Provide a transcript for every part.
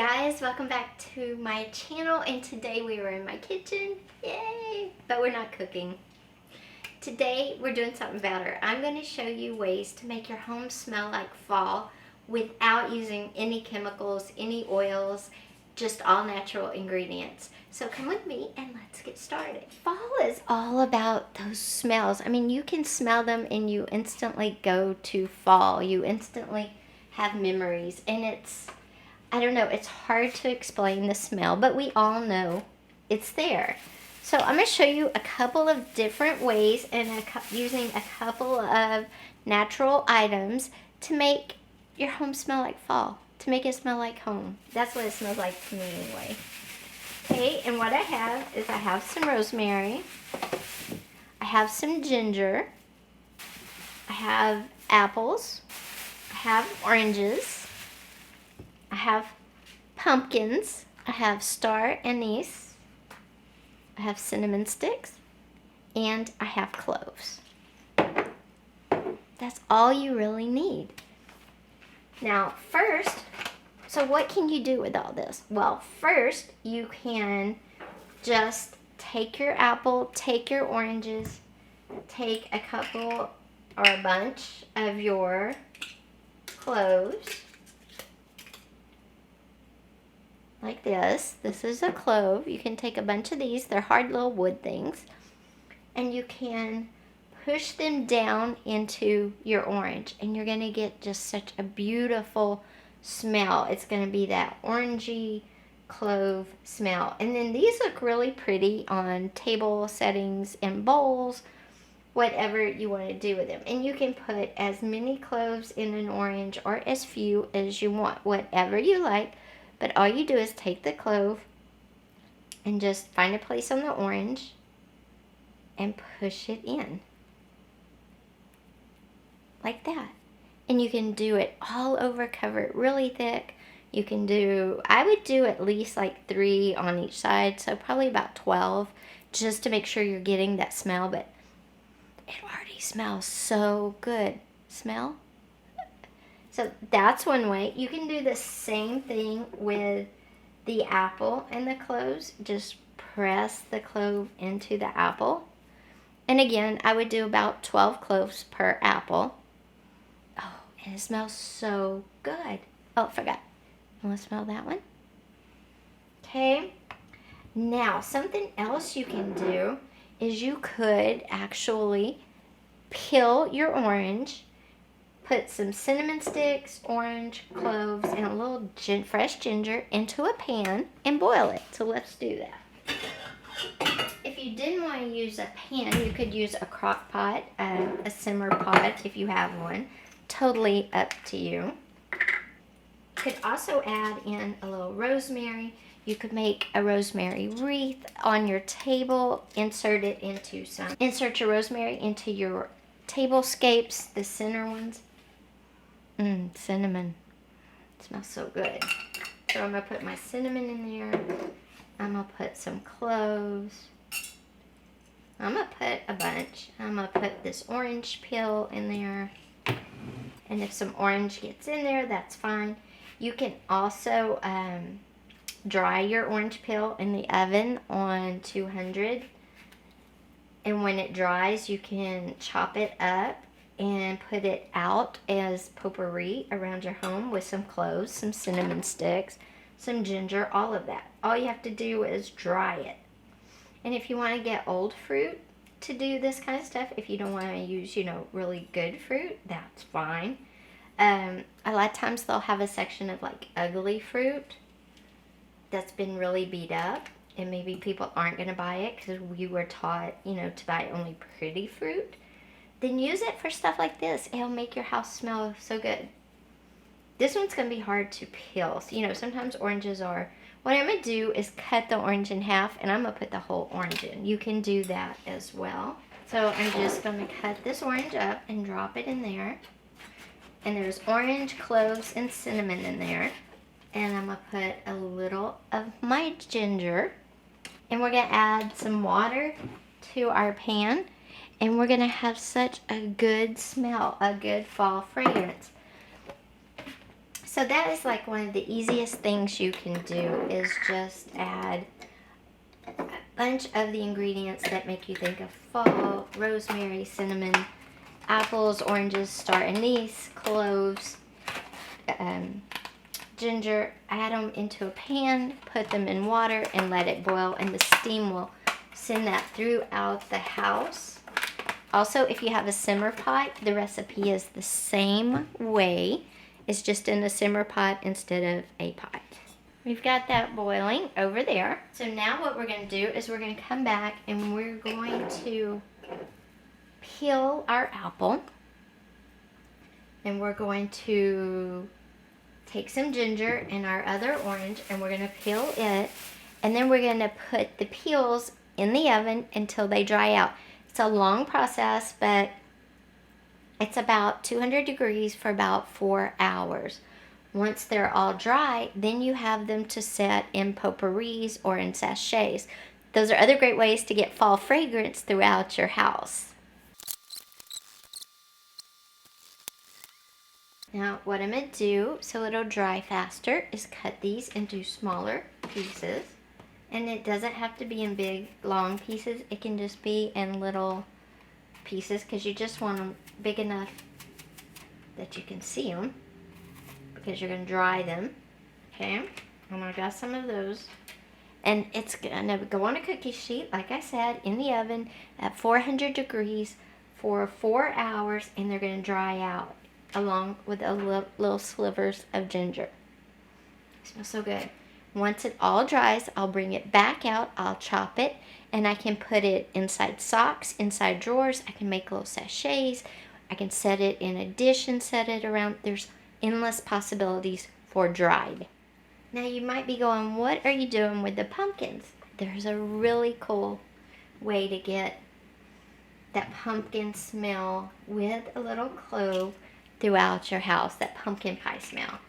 guys, welcome back to my channel, and today we are in my kitchen. Yay! But we're not cooking. Today we're doing something better. I'm going to show you ways to make your home smell like fall without using any chemicals, any oils, just all natural ingredients. So come with me and let's get started. Fall is all about those smells. I mean, you can smell them and you instantly go to fall. You instantly have memories, and I don't know, it's hard to explain the smell, but we all know it's there. So I'm going to show you a couple of different ways and using a couple of natural items to make your home smell like fall, to make it smell like home. That's what it smells like to me anyway. Okay, and what I have is I have some rosemary, I have some ginger, I have apples, I have oranges, I have pumpkins, I have star anise, I have cinnamon sticks, and I have cloves. That's all you really need. Now first, so what can you do with all this? Well, first you can just take your apple, take your oranges, take a couple or a bunch of your cloves, like this. This is a clove. You can take a bunch of these. They're hard little wood things. And you can push them down into your orange. And you're going to get just such a beautiful smell. It's going to be that orangey clove smell. And then these look really pretty on table settings and bowls, whatever you want to do with them. And you can put as many cloves in an orange or as few as you want, whatever you like. But all you do is take the clove and just find a place on the orange and push it in. Like that. And you can do it all over, cover it really thick. You can do, I would do at least like 3 on each side, so probably about 12, just to make sure you're getting that smell. But it already smells so good. Smell? So that's one way. You can do the same thing with the apple and the cloves. Just press the clove into the apple. And again, I would do about 12 cloves per apple. Oh, and it smells so good. Oh, I forgot. You want to smell that one? Okay. Now, something else you can do is you could actually peel your orange, put some cinnamon sticks, orange, cloves, and a little fresh ginger into a pan and boil it. So let's do that. If you didn't want to use a pan, you could use a crock pot, a simmer pot if you have one. Totally up to you. You could also add in a little rosemary. You could make a rosemary wreath on your table. Insert your rosemary into your tablescapes, the center ones. Cinnamon. It smells so good. So I'm going to put my cinnamon in there. I'm going to put some cloves. I'm going to put a bunch. I'm going to put this orange peel in there. And if some orange gets in there, that's fine. You can also dry your orange peel in the oven on 200. And when it dries, you can chop it up and put it out as potpourri around your home with some cloves, some cinnamon sticks, some ginger, all of that. All you have to do is dry it. And if you want to get old fruit to do this kind of stuff, if you don't want to use, really good fruit, that's fine. A lot of times they'll have a section of like ugly fruit that's been really beat up. And maybe people aren't going to buy it because we were taught, to buy only pretty fruit. Then use it for stuff like this. It'll make your house smell so good. This one's going to be hard to peel. So, sometimes oranges are. What I'm going to do is cut the orange in half, and I'm going to put the whole orange in. You can do that as well. So I'm just going to cut this orange up and drop it in there. And there's orange, cloves, and cinnamon in there. And I'm going to put a little of my ginger. And we're going to add some water to our pan. And we're going to have such a good smell, a good fall fragrance. So So that is like one of the easiest things you can do, is just add a bunch of the ingredients that make you think of fall: rosemary, cinnamon, apples, oranges, star anise, cloves, ginger. Add them into a pan, put them in water, and let it boil, and the steam will send that throughout the house. Also, if you have a simmer pot, the recipe is the same way. It's just in a simmer pot instead of a pot. We've got that boiling over there. So now what we're going to do is we're going to come back and we're going to peel our apple. And we're going to take some ginger and our other orange, and we're going to peel it. And then we're going to put the peels in the oven until they dry out. It's a long process, but it's about 200 degrees for about 4 hours. Once they're all dry, then you have them to set in potpourris or in sachets. Those are other great ways to get fall fragrance throughout your house. Now what I'm going to do so it'll dry faster is cut these into smaller pieces. And it doesn't have to be in big, long pieces. It can just be in little pieces, because you just want them big enough that you can see them, because you're going to dry them. Okay, I'm going to grab some of those. And it's going to go on a cookie sheet, like I said, in the oven at 400 degrees for 4 hours, and they're going to dry out along with a little slivers of ginger. It smells so good. Once it all dries, I'll bring it back out, I'll chop it, and I can put it inside socks, inside drawers. I can make little sachets. I can set it in a dish and set it around. There's endless possibilities for dried. Now you might be going, what are you doing with the pumpkins? There's a really cool way to get that pumpkin smell with a little clove throughout your house, that pumpkin pie smell.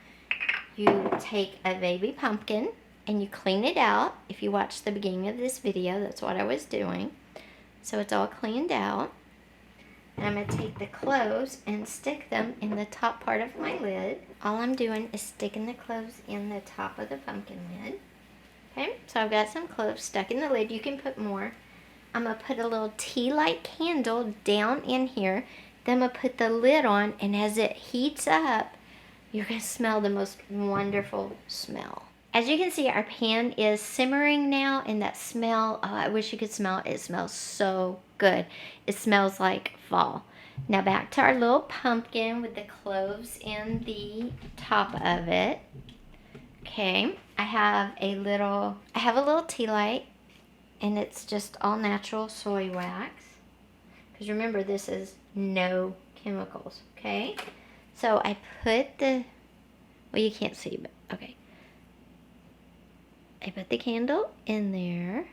You take a baby pumpkin and you clean it out. If you watch the beginning of this video, that's what I was doing. So it's all cleaned out. And I'm going to take the cloves and stick them in the top part of my lid. All I'm doing is sticking the cloves in the top of the pumpkin lid. Okay, so I've got some cloves stuck in the lid. You can put more. I'm going to put a little tea light candle down in here. Then I'm going to put the lid on, and as it heats up, you're going to smell the most wonderful smell. As you can see, our pan is simmering now, and that smell, oh, I wish you could smell it. It smells so good. It smells like fall. Now back to our little pumpkin with the cloves in the top of it. Okay, I have a little tea light, and it's just all natural soy wax. Because remember, this is no chemicals, okay? So I put the, well, you can't see, but okay. I put the candle in there,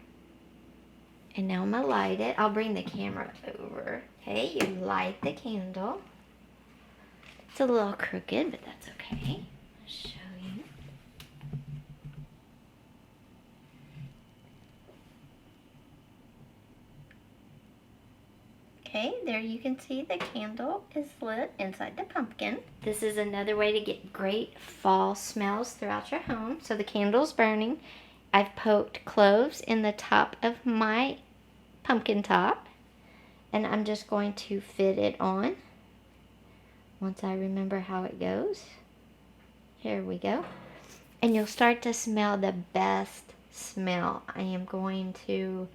and now I'm gonna light it. I'll bring the camera over. Okay, you light the candle. It's a little crooked, but that's okay. I'll show you. Okay, there you can see the candle is lit inside the pumpkin. This is another way to get great fall smells throughout your home. So the candle's burning. I've poked cloves in the top of my pumpkin top, and I'm just going to fit it on once I remember how it goes. Here we go. And you'll start to smell the best smell. I am going to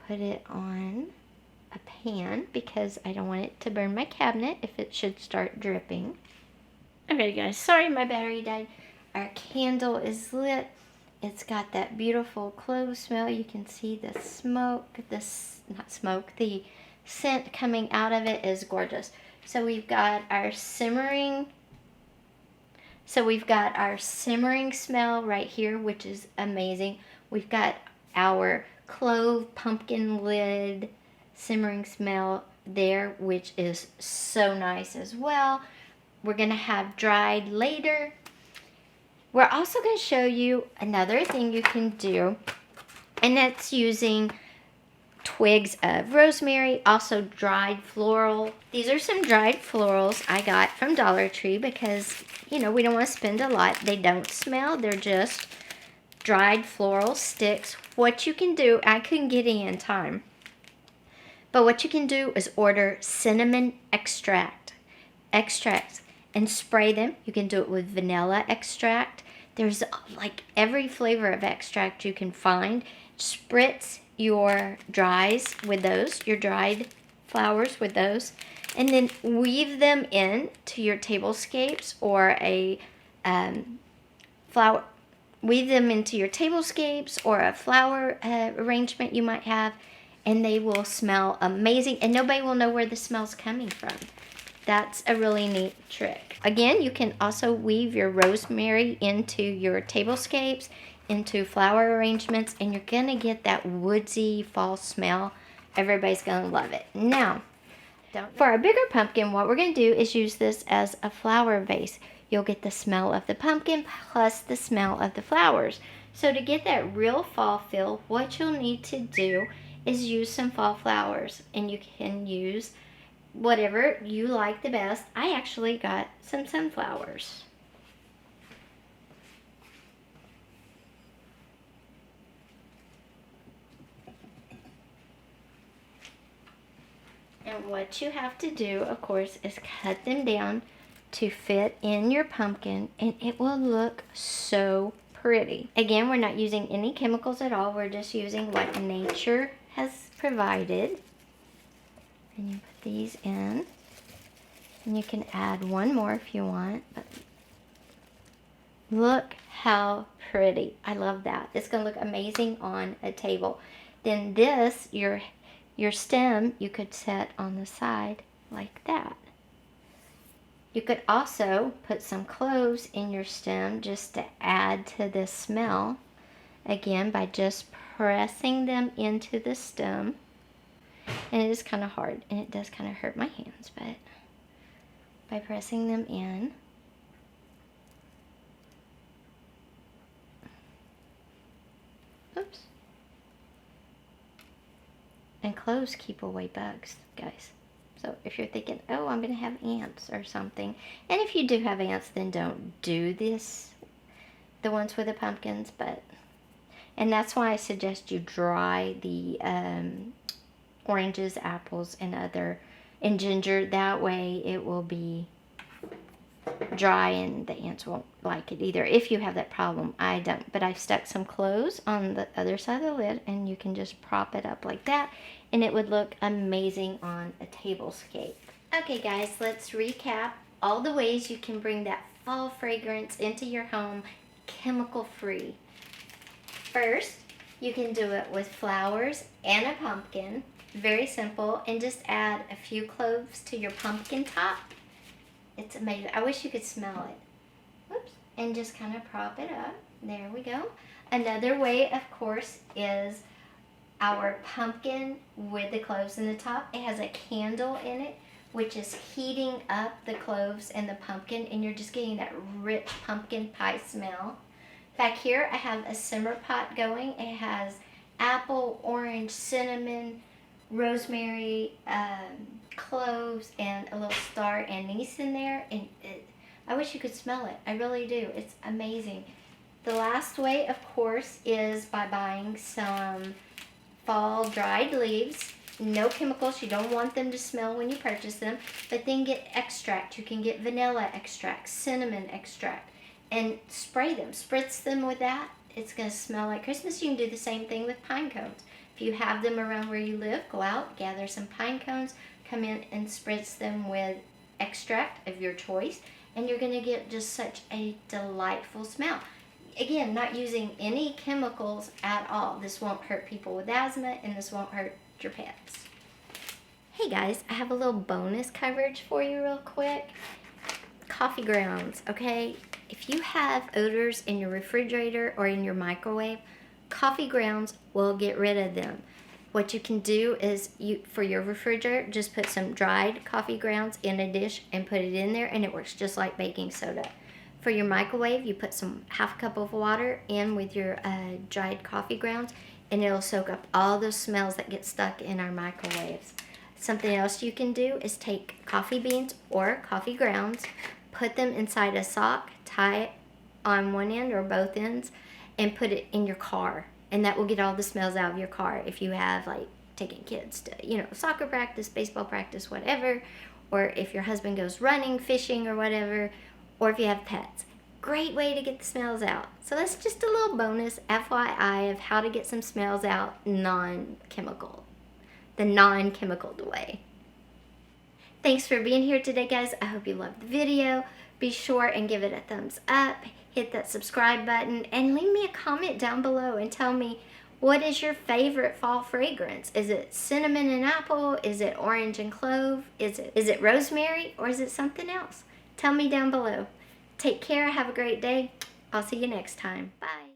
put it on a pan because I don't want it to burn my cabinet if it should start dripping. Okay guys, sorry my battery died. Our candle is lit. It's got that beautiful clove smell. You can see the smoke, the scent coming out of it is gorgeous. So we've got our simmering smell right here, which is amazing. We've got our clove pumpkin lid simmering smell there, which is so nice as well. We're gonna have dried later. We're also going to show you another thing you can do, and that's using twigs of rosemary, also dried floral. These are some dried florals I got from Dollar Tree because you know, we don't want to spend a lot. They don't smell. They're just dried floral sticks. What you can do, I couldn't get any in time, but what you can do is order cinnamon extracts and spray them. You can do it with vanilla extract. There's like every flavor of extract you can find. Spritz your dries with those, your dried flowers with those, and then weave them in to your tablescapes or a flower. Weave them into your tablescapes or a flower arrangement you might have, and they will smell amazing, and nobody will know where the smell's coming from. That's a really neat trick. Again, you can also weave your rosemary into your tablescapes, into flower arrangements, and you're gonna get that woodsy fall smell. Everybody's gonna love it. Now, for our bigger pumpkin, what we're gonna do is use this as a flower vase. You'll get the smell of the pumpkin plus the smell of the flowers. So to get that real fall feel, what you'll need to do is use some fall flowers, and you can use whatever you like the best. I actually got some sunflowers. And what you have to do, of course, is cut them down to fit in your pumpkin, and it will look so pretty. Again, we're not using any chemicals at all. We're just using what nature has provided. And you put these in, and you can add one more if you want. But look how pretty. I love that. It's going to look amazing on a table. Then this, your stem, you could set on the side like that. You could also put some cloves in your stem just to add to the smell. Again, by just pressing them into the stem. And it is kind of hard, and it does kind of hurt my hands, but by pressing them in. Oops. And cloves keep away bugs, guys. So if you're thinking, oh, I'm going to have ants or something, and if you do have ants, then don't do this, the ones with the pumpkins, and that's why I suggest you dry the oranges, apples, and ginger. That way it will be dry and the ants won't like it either. If you have that problem, I don't. But I've stuck some cloves on the other side of the lid, and you can just prop it up like that, and it would look amazing on a tablescape. Okay guys, let's recap all the ways you can bring that fall fragrance into your home chemical free. First, you can do it with flowers and a pumpkin. Very simple, and just add a few cloves to your pumpkin top. It's amazing. I wish you could smell it. Whoops. And just kind of prop it up. There we go. Another way, of course, is our pumpkin with the cloves in the top. It has a candle in it, which is heating up the cloves and the pumpkin, and you're just getting that rich pumpkin pie smell. Back here, I have a simmer pot going. It has apple, orange, cinnamon, rosemary, cloves, and a little star anise in there, and I wish you could smell it. I really do. It's amazing. The last way, of course, is by buying some fall dried leaves. No chemicals. You don't want them to smell when you purchase them, but then get extract. You can get vanilla extract, cinnamon extract, and spray them. Spritz them with that. It's going to smell like Christmas. You can do the same thing with pine cones. If you have them around where you live, go out, gather some pine cones, come in and spritz them with extract of your choice, and you're going to get just such a delightful smell. Again, not using any chemicals at all. This won't hurt people with asthma, and this won't hurt your pets. Hey guys, I have a little bonus coverage for you real quick. Coffee grounds, okay? If you have odors in your refrigerator or in your microwave, coffee grounds will get rid of them. What you can do is, for your refrigerator, just put some dried coffee grounds in a dish and put it in there, and it works just like baking soda. For your microwave, you put half a cup of water in with your dried coffee grounds, and it'll soak up all those smells that get stuck in our microwaves. Something else you can do is take coffee beans or coffee grounds, put them inside a sock, tie it on one end or both ends, and put it in your car. And that will get all the smells out of your car if you have like taking kids to, you know, soccer practice, baseball practice, whatever, or if your husband goes running, fishing, or whatever, or if you have pets. Great way to get the smells out. So that's just a little bonus FYI of how to get some smells out non-chemical. The non-chemical way. Thanks for being here today, guys. I hope you loved the video. Be sure and give it a thumbs up. Hit that subscribe button and leave me a comment down below and tell me, what is your favorite fall fragrance? Is it cinnamon and apple? Is it orange and clove? Is it rosemary, or is it something else? Tell me down below. Take care. Have a great day. I'll see you next time. Bye.